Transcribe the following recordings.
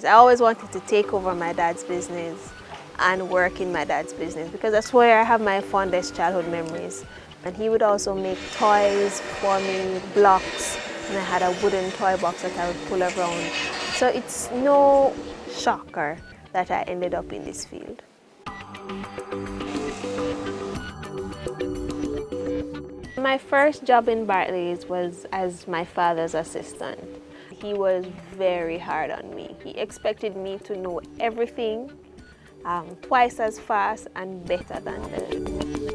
I always wanted to take over my dad's business and work in my dad's business because that's where I have my fondest childhood memories. And he would also make toys for me, blocks, and I had a wooden toy box that I would pull around. So it's no shocker that I ended up in this field. My first job in Bartley's was as my father's assistant. He was very hard on me. He expected me to know everything twice as fast and better than them.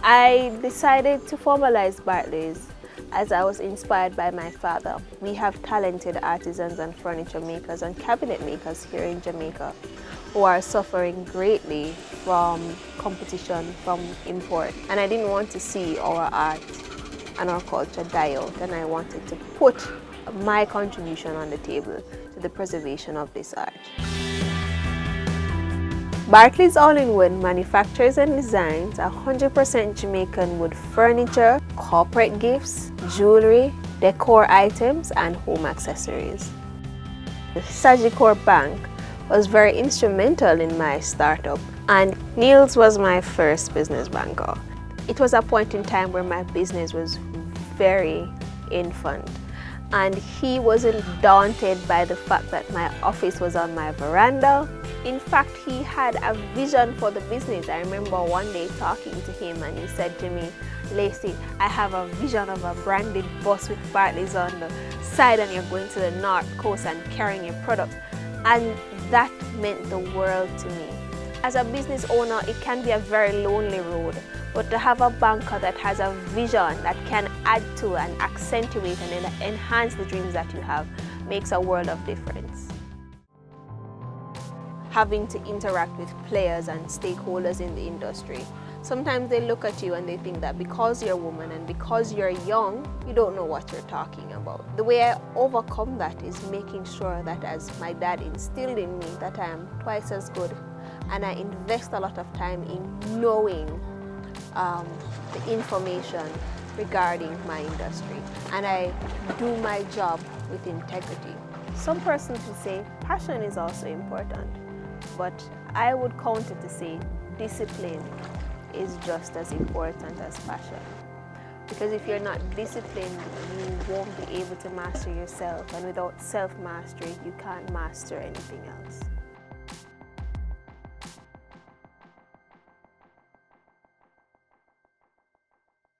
I decided to formalize Bartley's as I was inspired by my father. We have talented artisans and furniture makers and cabinet makers here in Jamaica who are suffering greatly from competition from import. And I didn't want to see our art and our culture die out, and I wanted to put my contribution on the table to the preservation of this art. Bartley's All-in-One manufactures and designs 100% Jamaican wood furniture, corporate gifts, jewelry, decor items, and home accessories. The Sagicor Bank was very instrumental in my startup, and Niels was my first business banker. It was a point in time where my business was very infant, and he wasn't daunted by the fact that my office was on my veranda. In fact, he had a vision for the business. I remember one day talking to him and he said to me, "Lacey, I have a vision of a branded bus with Bartley's on the side and you're going to the North Coast and carrying your product." And that meant the world to me. As a business owner, it can be a very lonely road, but to have a banker that has a vision that can add to and accentuate and enhance the dreams that you have makes a world of difference. Having to interact with players and stakeholders in the industry, sometimes they look at you and they think that because you're a woman and because you're young, you don't know what you're talking about. The way I overcome that is making sure that, as my dad instilled in me, that I am twice as good, and I invest a lot of time in knowing the information regarding my industry, and I do my job with integrity. Some persons would say passion is also important, but I would counter to say discipline is just as important as passion. Because if you're not disciplined, you won't be able to master yourself, and without self-mastery, you can't master anything else.